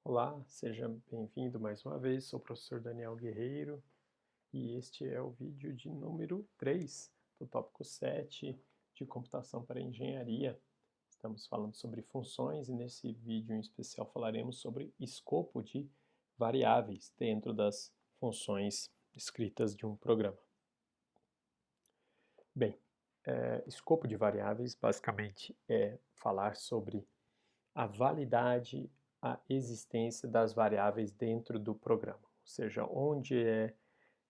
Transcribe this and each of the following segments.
Olá, seja bem-vindo mais uma vez. Sou o professor Daniel Guerreiro e este é o vídeo de número 3 do tópico 7 de computação para engenharia. Estamos falando sobre funções e nesse vídeo em especial falaremos sobre escopo de variáveis dentro das funções escritas de um programa. Bem, escopo de variáveis basicamente é falar sobre a validade, a existência das variáveis dentro do programa, ou seja, onde é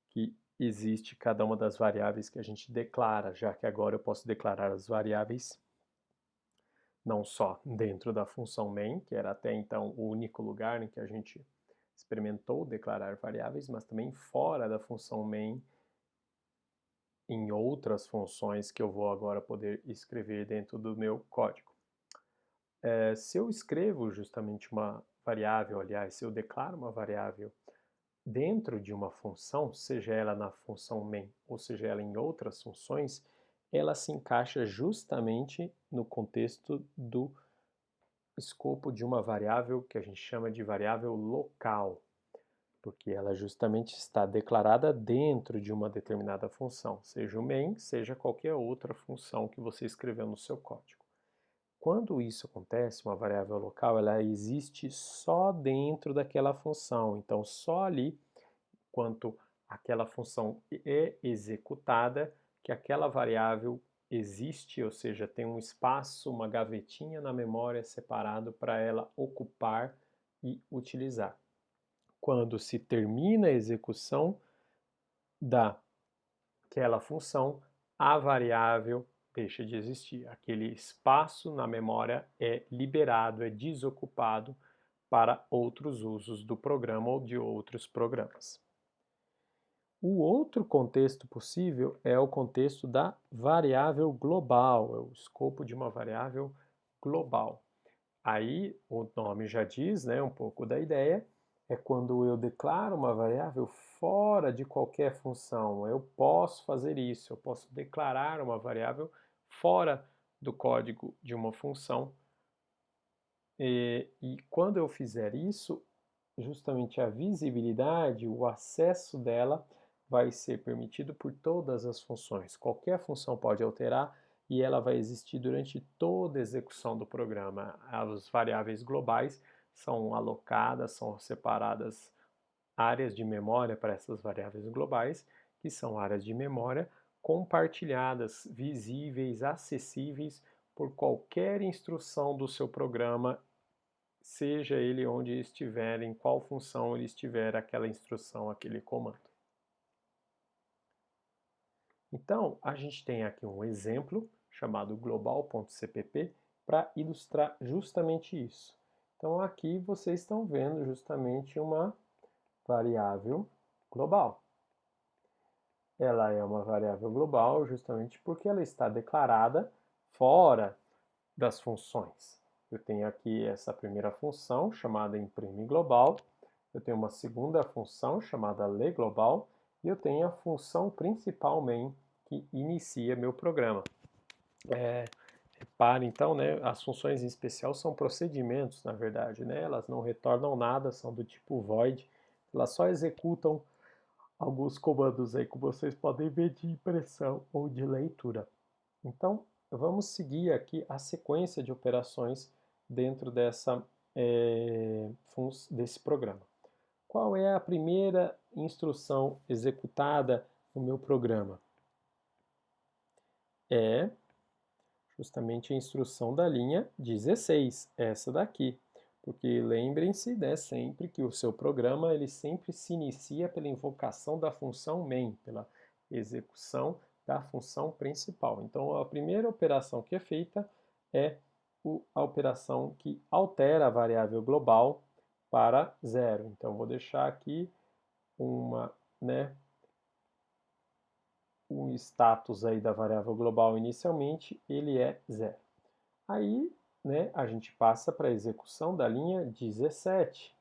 que existe cada uma das variáveis que a gente declara, já que agora eu posso declarar as variáveis não só dentro da função main, que era até então o único lugar em que a gente experimentou declarar variáveis, mas também fora da função main em outras funções que eu vou agora poder escrever dentro do meu código. Se eu escrevo justamente uma variável, aliás, se eu declaro uma variável dentro de uma função, seja ela na função main ou seja ela em outras funções, ela se encaixa justamente no contexto do escopo de uma variável que a gente chama de variável local, porque ela justamente está declarada dentro de uma determinada função, seja o main, seja qualquer outra função que você escreveu no seu código. Quando isso acontece, uma variável local, ela existe só dentro daquela função. Então, só ali, quanto aquela função é executada, que aquela variável existe, ou seja, tem um espaço, uma gavetinha na memória separado para ela ocupar e utilizar. Quando se termina a execução daquela função, a variável deixa de existir. Aquele espaço na memória é liberado, é desocupado para outros usos do programa ou de outros programas. O outro contexto possível é o contexto da variável global, é o escopo de uma variável global. Aí o nome já diz, né, um pouco da ideia, é quando eu declaro uma variável fora de qualquer função. Eu posso fazer isso, eu posso declarar uma variável fora do código de uma função. E quando eu fizer isso, justamente a visibilidade, o acesso dela vai ser permitido por todas as funções. Qualquer função pode alterar e ela vai existir durante toda a execução do programa. As variáveis globais são alocadas, são separadas áreas de memória para essas variáveis globais, que são áreas de memória compartilhadas, visíveis, acessíveis por qualquer instrução do seu programa, seja ele onde estiver, em qual função ele estiver, aquela instrução, aquele comando. Então, a gente tem aqui um exemplo chamado global.cpp para ilustrar justamente isso. Então, aqui vocês estão vendo justamente uma variável global. Ela é uma variável global justamente porque ela está declarada fora das funções. Eu tenho aqui essa primeira função chamada imprime global, eu tenho uma segunda função chamada lê global e eu tenho a função principal main que inicia meu programa. Repare então, né, as funções em especial são procedimentos, na verdade, né, elas não retornam nada, são do tipo void, elas só executam alguns comandos aí que vocês podem ver de impressão ou de leitura. Então, vamos seguir aqui a sequência de operações dentro desse programa. Qual é a primeira instrução executada no meu programa? É justamente a instrução da linha 16, essa daqui. Porque lembrem-se, né, sempre que o seu programa ele sempre se inicia pela invocação da função main, pela execução da função principal. Então, a primeira operação que é feita é a operação que altera a variável global para zero. Então, vou deixar aqui né, um status aí da variável global inicialmente, ele é zero. Aí, né, a gente passa para a execução da linha 17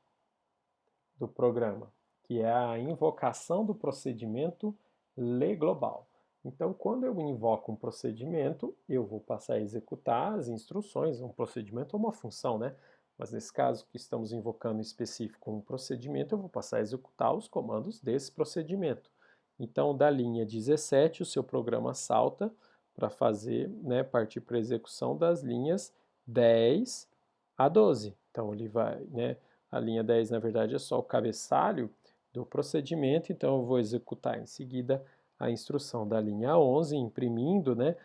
do programa, que é a invocação do procedimento leGlobal. Então, quando eu invoco um procedimento, eu vou passar a executar as instruções, um procedimento é uma função, né? Mas nesse caso que estamos invocando em específico um procedimento, eu vou passar a executar os comandos desse procedimento. Então, da linha 17, o seu programa salta para fazer, né, partir para a execução das linhas 10 a 12. Então, ele vai, né, a linha 10, na verdade, é só o cabeçalho do procedimento, então eu vou executar em seguida a instrução da linha 11, imprimindo, né,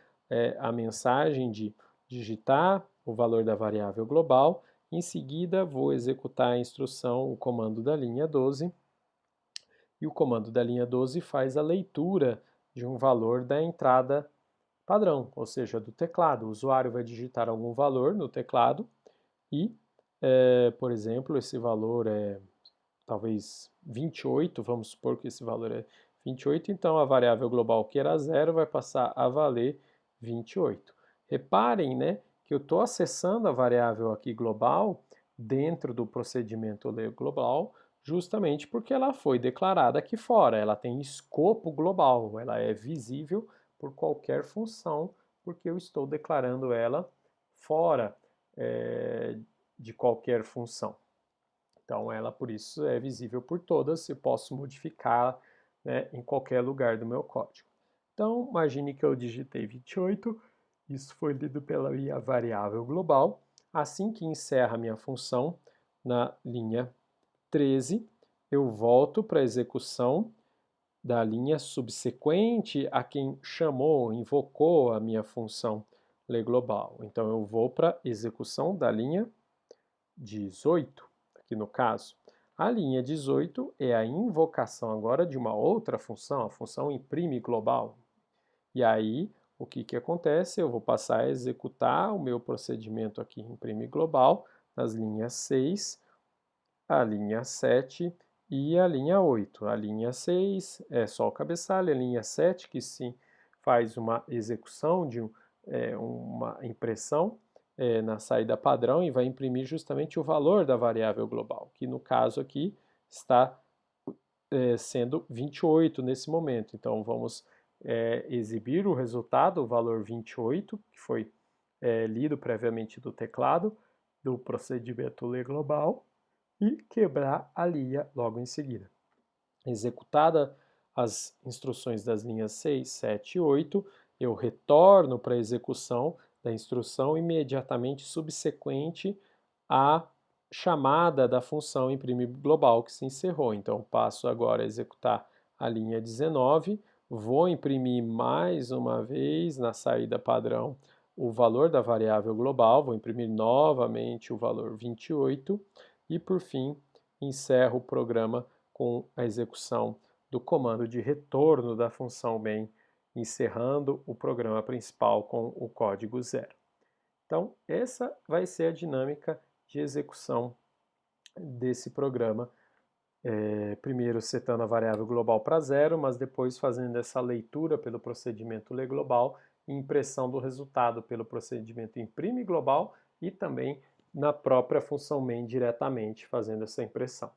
a mensagem de digitar o valor da variável global. Em seguida, vou executar a instrução, o comando da linha 12, e o comando da linha 12 faz a leitura de um valor da entrada padrão, ou seja, do teclado. O usuário vai digitar algum valor no teclado e, por exemplo, esse valor é talvez 28, vamos supor que esse valor é 28, então a variável global que era 0 vai passar a valer 28. Reparem, né, que eu estou acessando a variável aqui global dentro do procedimento ler global, justamente porque ela foi declarada aqui fora, ela tem escopo global, ela é visível por qualquer função, porque eu estou declarando ela fora de qualquer função. Então, ela, por isso, é visível por todas, eu posso modificar, né, em qualquer lugar do meu código. Então, imagine que eu digitei 28, isso foi lido pela minha variável global. Assim que encerra a minha função, na linha 13, eu volto para a execução da linha subsequente a quem chamou, invocou a minha função global. Então, eu vou para a execução da linha 18, aqui no caso. A linha 18 é a invocação agora de uma outra função, a função imprime global. E aí, o que acontece? Eu vou passar a executar o meu procedimento aqui imprime global nas linhas 6, a linha 7 e a linha 8. A linha 6 é só o cabeçalho, a linha 7 que sim faz uma execução de uma impressão na saída padrão e vai imprimir justamente o valor da variável global, que no caso aqui está sendo 28 nesse momento. Então vamos exibir o resultado, o valor 28, que foi lido previamente do teclado, do procedimento ler global, e quebrar a linha logo em seguida. Executada as instruções das linhas 6, 7 e 8, eu retorno para a execução da instrução imediatamente subsequente à chamada da função imprimir global que se encerrou. Então, passo agora a executar a linha 19, vou imprimir mais uma vez na saída padrão o valor da variável global, vou imprimir novamente o valor 28 e, por fim, encerro o programa com a execução do comando de retorno da função main, encerrando o programa principal com o código 0. Então, essa vai ser a dinâmica de execução desse programa. Primeiro setando a variável global para 0, mas depois fazendo essa leitura pelo procedimento ler global e impressão do resultado pelo procedimento imprime global e também na própria função main diretamente fazendo essa impressão.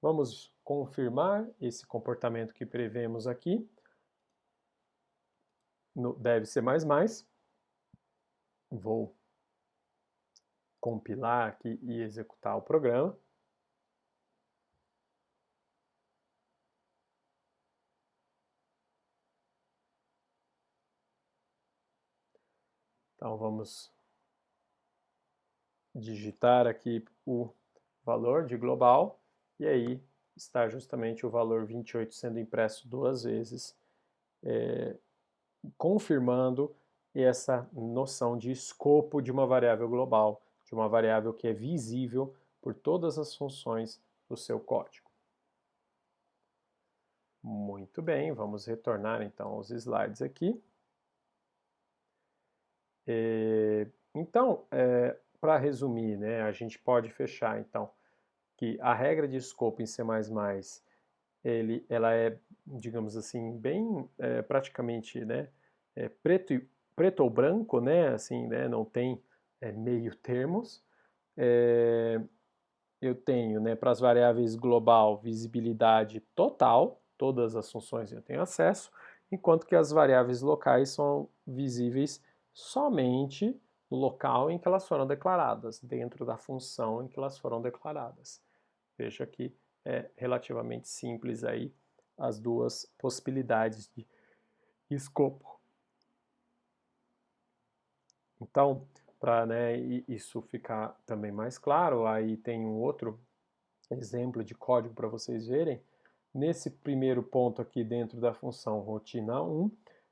Vamos confirmar esse comportamento que prevemos aqui no deve ser mais. Vou compilar aqui e executar o programa. Então vamos digitar aqui o valor de global e aí está justamente o valor 28 sendo impresso duas vezes, confirmando essa noção de escopo de uma variável global, de uma variável que é visível por todas as funções do seu código. Muito bem, vamos retornar então aos slides aqui. Então, para resumir, né, a gente pode fechar então que a regra de escopo em C++ ela é, digamos assim, bem praticamente, né, preto ou branco, né, assim, né, não tem meio termos. Eu tenho, né, para as variáveis global, visibilidade total, todas as funções eu tenho acesso, enquanto que as variáveis locais são visíveis somente no local em que elas foram declaradas, dentro da função em que elas foram declaradas. Veja que é relativamente simples aí as duas possibilidades de escopo. Então, para, né, isso ficar também mais claro, aí tem um outro exemplo de código para vocês verem. Nesse primeiro ponto aqui dentro da função rotina 1,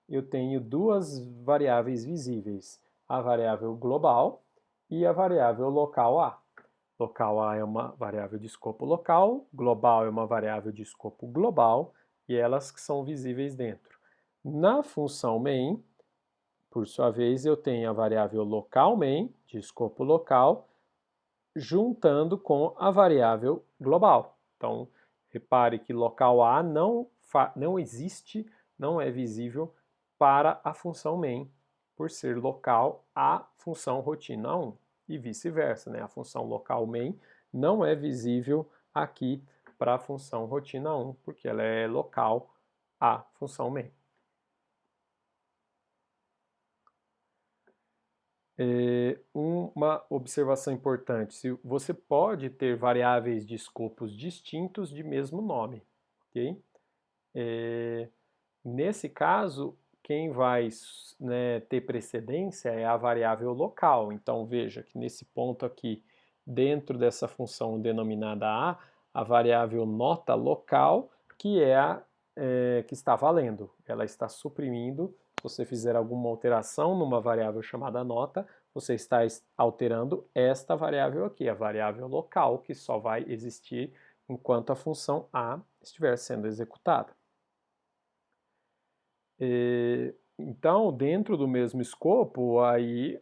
eu tenho duas variáveis visíveis, a variável global e a variável local A. Local A é uma variável de escopo local, global é uma variável de escopo global, e elas que são visíveis dentro. Na função main, por sua vez, eu tenho a variável local main, de escopo local, juntando com a variável global. Então, repare que local A não existe, não é visível para a função main, por ser local a função rotina 1, e vice-versa, né? A função local main não é visível aqui para a função rotina 1, porque ela é local a função main. Uma observação importante, você pode ter variáveis de escopos distintos de mesmo nome, ok? Nesse caso, quem vai, né, ter precedência é a variável local. Então veja que nesse ponto aqui, dentro dessa função denominada a variável nota local, que é a que está valendo. Ela está suprimindo. Se você fizer alguma alteração numa variável chamada nota, você está alterando esta variável aqui, a variável local, que só vai existir enquanto a função a estiver sendo executada. Então, dentro do mesmo escopo, aí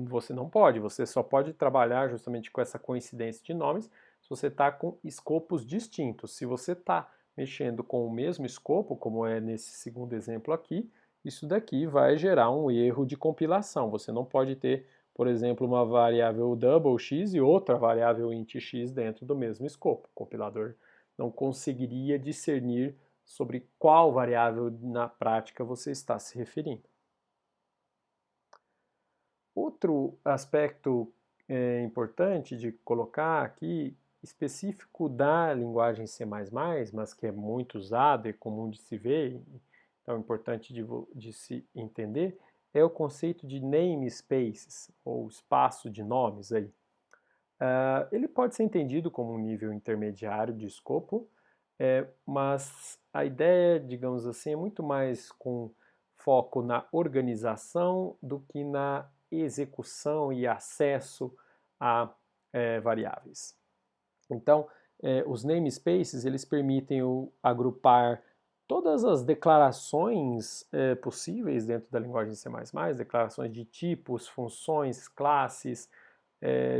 você não pode, você só pode trabalhar justamente com essa coincidência de nomes se você está com escopos distintos. Se você está mexendo com o mesmo escopo, como é nesse segundo exemplo aqui, isso daqui vai gerar um erro de compilação. Você não pode ter, por exemplo, uma variável double x e outra variável int x dentro do mesmo escopo. O compilador não conseguiria discernir sobre qual variável na prática você está se referindo. Outro aspecto importante de colocar aqui, específico da linguagem C++, mas que é muito usado e comum de se ver, então é importante de se entender, é o conceito de namespaces, ou espaço de nomes aí. Ele pode ser entendido como um nível intermediário de escopo, mas a ideia, digamos assim, é muito mais com foco na organização do que na execução e acesso a variáveis. Então, os namespaces eles permitem agrupar todas as declarações possíveis dentro da linguagem C++, declarações de tipos, funções, classes,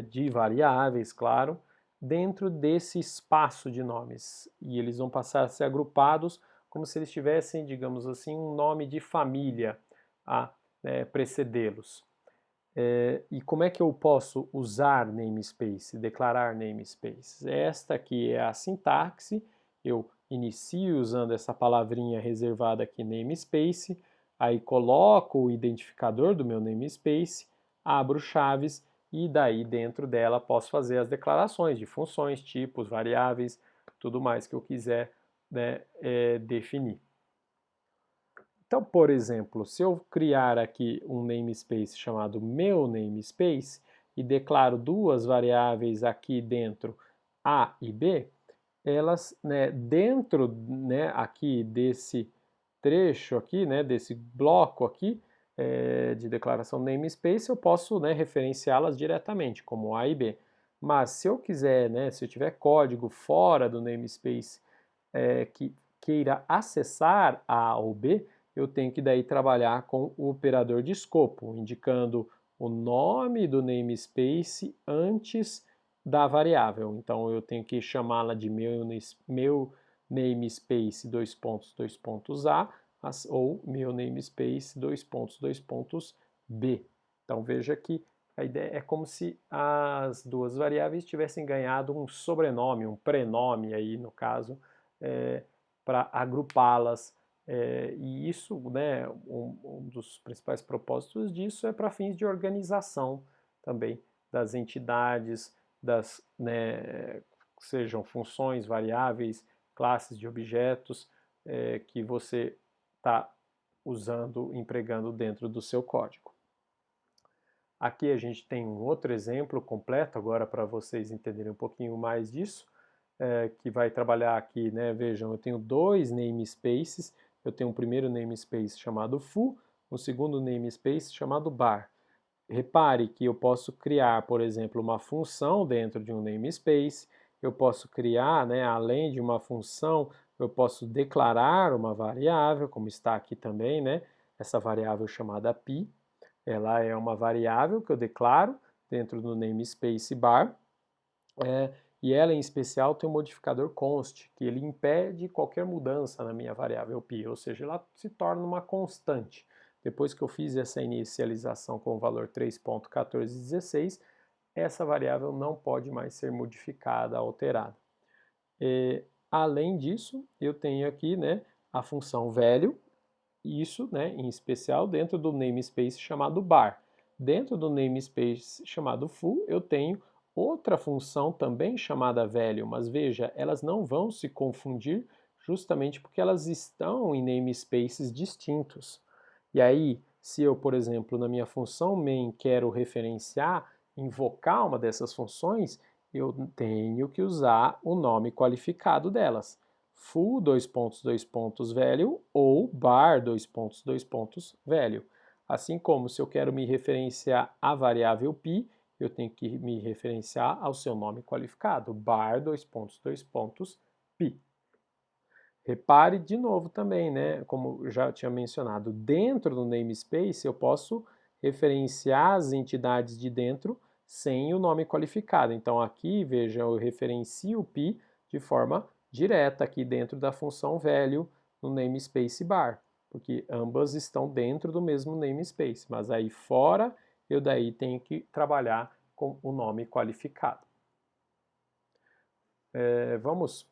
de variáveis, claro, dentro desse espaço de nomes. E eles vão passar a ser agrupados como se eles tivessem, digamos assim, um nome de família a precedê-los. E como é que eu posso usar namespace, declarar namespaces? Esta aqui é a sintaxe, eu inicio usando essa palavrinha reservada aqui, namespace, aí coloco o identificador do meu namespace, abro chaves e daí dentro dela posso fazer as declarações de funções, tipos, variáveis, tudo mais que eu quiser, né, definir. Então, por exemplo, se eu criar aqui um namespace chamado meu namespace e declaro duas variáveis aqui dentro A e B, elas, né, dentro, né, aqui desse trecho aqui, né, desse bloco aqui de declaração namespace, eu posso, né, referenciá-las diretamente como A e B. Mas se eu quiser, né, se eu tiver código fora do namespace que queira acessar A ou B, eu tenho que daí trabalhar com o operador de escopo, indicando o nome do namespace antes da variável. Então eu tenho que chamá-la de meu namespace A ou meu namespace B. Então veja que a ideia é como se as duas variáveis tivessem ganhado um sobrenome, um prenome aí no caso, para agrupá-las E isso, né, um dos principais propósitos disso é para fins de organização também das entidades, né, sejam funções, variáveis, classes de objetos que você está usando, empregando dentro do seu código. Aqui a gente tem um outro exemplo completo agora para vocês entenderem um pouquinho mais disso, que vai trabalhar aqui, né? Vejam, eu tenho dois namespaces, eu tenho um primeiro namespace chamado foo, um segundo namespace chamado bar. Repare que eu posso criar, por exemplo, uma função dentro de um namespace, eu posso criar, né, além de uma função, eu posso declarar uma variável, como está aqui também, né, essa variável chamada pi, ela é uma variável que eu declaro dentro do namespace bar, e ela em especial tem um modificador const, que ele impede qualquer mudança na minha variável pi, ou seja, ela se torna uma constante. Depois que eu fiz essa inicialização com o valor 3.1416, essa variável não pode mais ser modificada, alterada. Além disso, eu tenho aqui, né, a função value, isso, né, em especial dentro do namespace chamado bar. Dentro do namespace chamado foo, eu tenho outra função também chamada value, mas veja, elas não vão se confundir justamente porque elas estão em namespaces distintos. E aí, se eu, por exemplo, na minha função main quero referenciar, invocar uma dessas funções, eu tenho que usar o nome qualificado delas. Foo, value, ou bar, value. Assim como se eu quero me referenciar à variável pi, eu tenho que me referenciar ao seu nome qualificado, bar, pi. Repare de novo também, né, como eu já tinha mencionado, dentro do namespace eu posso referenciar as entidades de dentro sem o nome qualificado. Então aqui, veja, eu referencio o pi de forma direta aqui dentro da função value no namespace bar, porque ambas estão dentro do mesmo namespace, mas aí fora eu daí tenho que trabalhar com o nome qualificado. Vamos,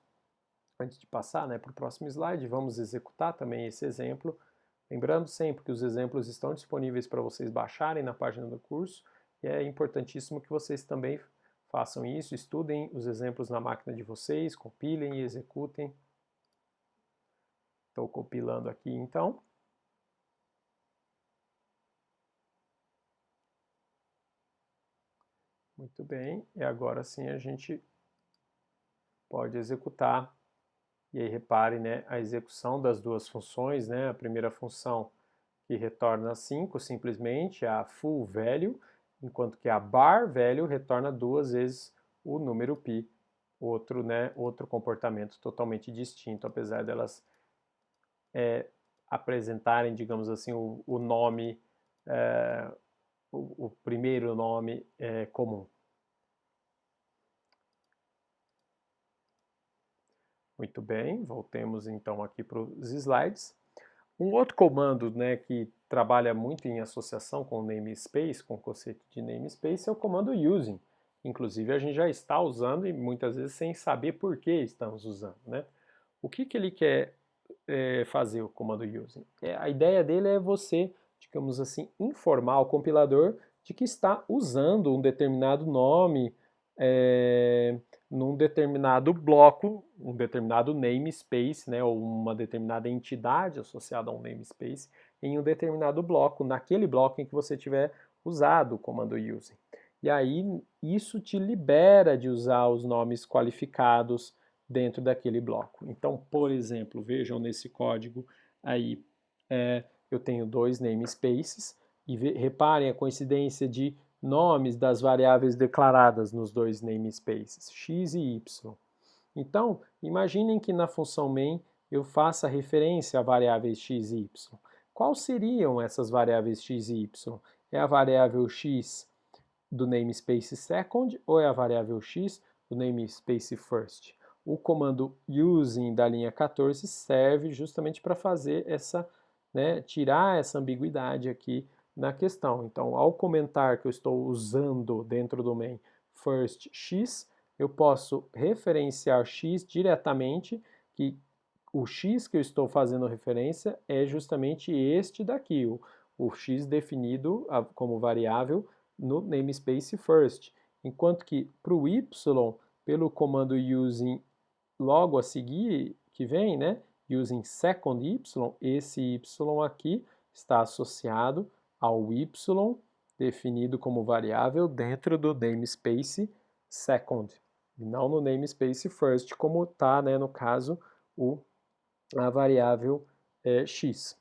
antes de passar, né, para o próximo slide, vamos executar também esse exemplo. Lembrando sempre que os exemplos estão disponíveis para vocês baixarem na página do curso, e é importantíssimo que vocês também façam isso, estudem os exemplos na máquina de vocês, compilem e executem. Estou compilando aqui então. Muito bem, e agora sim a gente pode executar. E aí repare, né, a execução das duas funções, né, a primeira função que retorna 5 simplesmente, a full value, enquanto que a bar value retorna duas vezes o número pi, outro, né, outro comportamento totalmente distinto, apesar delas apresentarem, digamos assim, o nome, o primeiro nome comum. Muito bem, voltemos então aqui para os slides. Um outro comando, né, que trabalha muito em associação com o namespace, com o conceito de namespace, é o comando using. Inclusive a gente já está usando e muitas vezes sem saber por que estamos usando, né? O que ele quer fazer, o comando using? A ideia dele é você, digamos assim, informar o compilador de que está usando um determinado nome num determinado bloco, um determinado namespace, né, ou uma determinada entidade associada a um namespace, em um determinado bloco, naquele bloco em que você tiver usado o comando using. E aí isso te libera de usar os nomes qualificados dentro daquele bloco. Então, por exemplo, vejam nesse código aí, eu tenho dois namespaces, e reparem a coincidência de nomes das variáveis declaradas nos dois namespaces, x e y. Então, imaginem que na função main eu faça referência a variáveis x e y. Quais seriam essas variáveis x e y? É a variável x do namespace second ou é a variável x do namespace first? O comando using da linha 14 serve justamente para fazer essa, né, tirar essa ambiguidade aqui na questão. Então, ao comentar que eu estou usando dentro do main first x, eu posso referenciar x diretamente, que o x que eu estou fazendo referência é justamente este daqui, o x definido como variável no namespace first, enquanto que para o y, pelo comando using logo a seguir, que vem, né, using second y, esse y aqui está associado ao y definido como variável dentro do namespace second, e não no namespace first, como está, né, no caso, a variável x.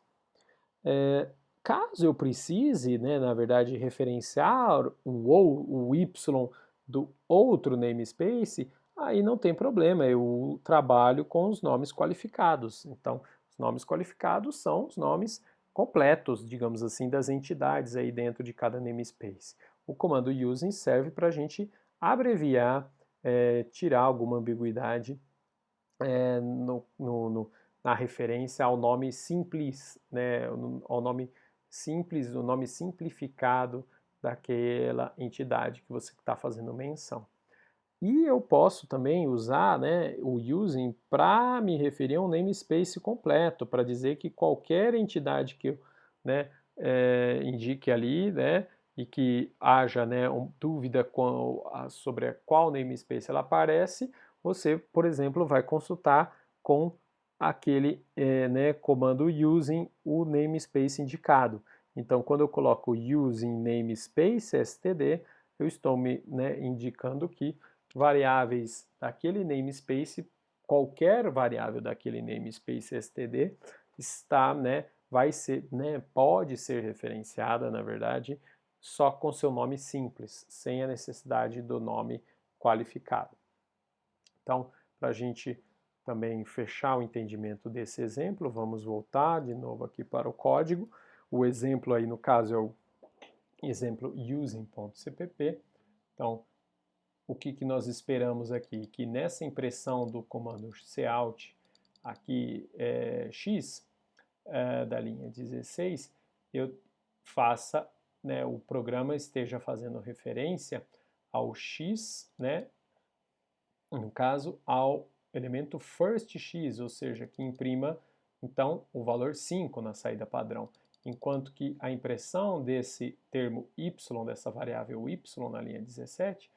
Caso eu precise, né, na verdade, referenciar o y do outro namespace, aí não tem problema, eu trabalho com os nomes qualificados. Então, os nomes qualificados são os nomes completos, digamos assim, das entidades aí dentro de cada namespace. O comando using serve para a gente abreviar, tirar alguma ambiguidade na referência ao nome simples, né, ao nome simples, o nome simplificado daquela entidade que você está fazendo menção. E eu posso também usar, né, o using para me referir a um namespace completo, para dizer que qualquer entidade que eu, né, indique ali, né, e que haja, né, dúvida sobre qual namespace ela aparece, você, por exemplo, vai consultar com aquele né, comando using o namespace indicado. Então, quando eu coloco using namespace std, eu estou me, né, indicando que variáveis daquele namespace, qualquer variável daquele namespace std está, né, vai ser, né, pode ser referenciada, na verdade, só com seu nome simples, sem a necessidade do nome qualificado. Então, para a gente também fechar o entendimento desse exemplo, vamos voltar de novo aqui para o código. O exemplo aí, no caso, é o exemplo using.cpp. Então, o que nós esperamos aqui? Que nessa impressão do comando cout, aqui x, da linha 16, eu faça, né, o programa esteja fazendo referência ao x, né, no caso, ao elemento first x, ou seja, que imprima, então, o valor 5 na saída padrão. Enquanto que a impressão desse termo y, dessa variável y na linha 17,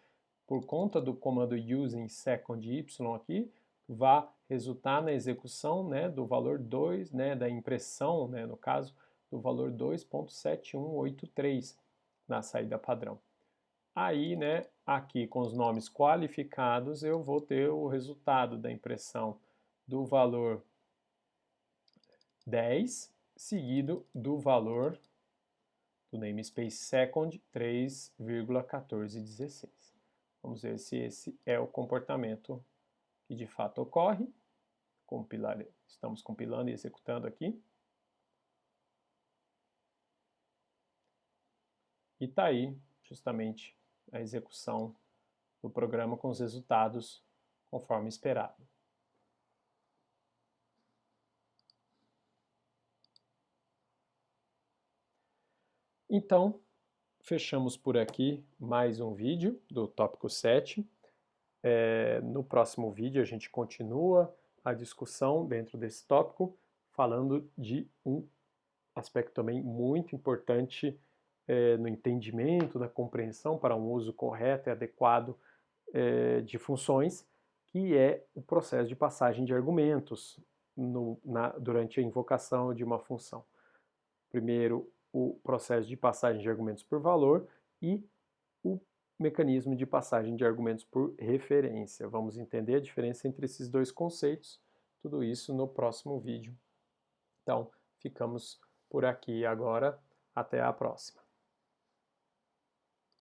por conta do comando using second y aqui, vai resultar na execução, né, do valor 2, né, da impressão, né, no caso, do valor 2.7183 na saída padrão. Aí, né, aqui com os nomes qualificados, eu vou ter o resultado da impressão do valor 10, seguido do valor do namespace second 3,1416. Vamos ver se esse é o comportamento que de fato ocorre. Estamos compilando e executando aqui. E está aí, justamente, a execução do programa com os resultados conforme esperado. Então, fechamos por aqui mais um vídeo do tópico 7. No próximo vídeo a gente continua a discussão dentro desse tópico, falando de um aspecto também muito importante no entendimento, na compreensão para um uso correto e adequado de funções, que é o processo de passagem de argumentos durante a invocação de uma função. Primeiro, o processo de passagem de argumentos por valor e o mecanismo de passagem de argumentos por referência. Vamos entender a diferença entre esses dois conceitos, tudo isso no próximo vídeo. Então, ficamos por aqui agora. Até a próxima.